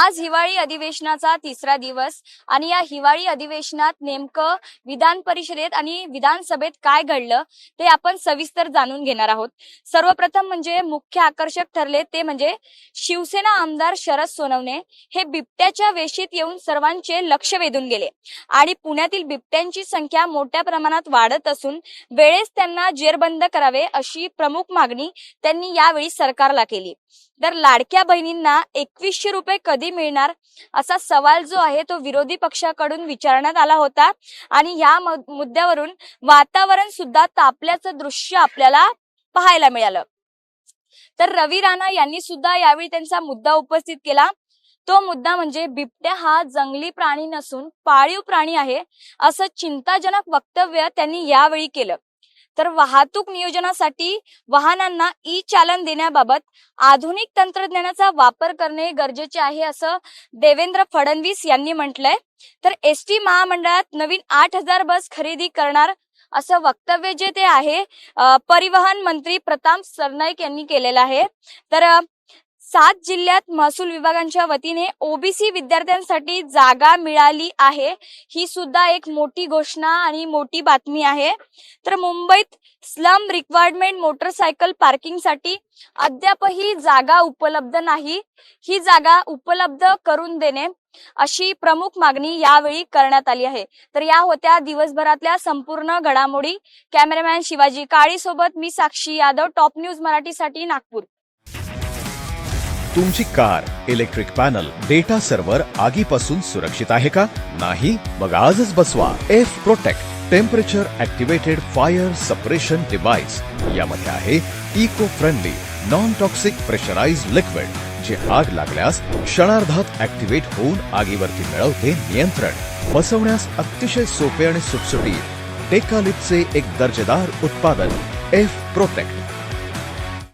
आज हिवाळी अधिवेशनाचा तिसरा दिवस आणि या हिवाळी अधिवेशनात नेमकं विधान परिषदेत आणि विधानसभेत काय घडलं ते आपण सविस्तर जाणून घेणार आहोत। सर्वप्रथम म्हणजे मुख्य आकर्षक ठरले ते म्हणजे शिवसेना आमदार शरद सोनवणे हे बिबट्याच्या वेशीत येऊन सर्वांचे लक्ष वेधून गेले आणि पुण्यातील बिबट्यांची संख्या मोठ्या प्रमाणात वाढत असून वेळेस त्यांना जेरबंद करावे अशी प्रमुख मागणी त्यांनी यावेळी सरकारला केली। तर लाडक्या बहिणींना 2100 रुपये कधी मिळणार असा सवाल जो आहे तो विरोधी पक्षाकडून विचारण्यात आला होता आणि या मुद्द्यावरून वातावरण सुद्धा तापल्याचं दृश्य आपल्याला पाहायला मिळालं। तर रवी राणा यांनी सुद्धा यावेळी त्यांचा मुद्दा उपस्थित केला। तो मुद्दा म्हणजे बिबट्या हा जंगली प्राणी नसून पाळीव प्राणी आहे असं चिंताजनक वक्तव्य त्यांनी यावेळी केलं। तर वाहतूक नियोजनासाठी वाहनांना ई चालन देण्याबाबत आधुनिक तंत्रज्ञानाचा वापर करणे गरजेचे आहे असं देवेंद्र फडणवीस यांनी म्हटलंय। तर एसटी महामंडळात नवीन 8000 बस खरेदी करणार असं वक्तव्य जे ते आहे परिवहन मंत्री प्रताप सरनाईक यांनी केलेलं आहे। तर 7 जिल्ह्यात महसूल विभागांच्या वतीने ओबीसी विद्यार्थ्यांसाठी जागा मिळाली आहे, ही सुद्धा एक मोठी घोषणा आणि मोठी बातमी आहे। तर मुंबईत स्लम रिक्वायरमेंट मोटरसायकल पार्किंगसाठी अद्यापही जागा उपलब्ध नाही, ही जागा उपलब्ध करून देणे अशी प्रमुख मागणी यावेळी करण्यात आली आहे। तर या होत्या दिवसभरातल्या संपूर्ण घडामोडी। कॅमेरामॅन शिवाजी काळी सोबत मी साक्षी यादव, टॉप न्यूज मराठीसाठी, नागपूर। तुमची car, electric panel, data server आगीपासून सुरक्षित आहे का? नाही? मग आजच बसवा F protect temperature activated fire suppression device. यामध्ये आहे eco friendly non toxic pressurised liquid जे आग लागल्यास क्षणार्धात ऍक्टिव्हेट होऊन आगीवरती मिळवते नियंत्रण। बसवण्यास अतिशय सोपे आणि सुटसुटीत टेकालिपचे एक दर्जेदार उत्पादन एफ प्रोटेक्ट।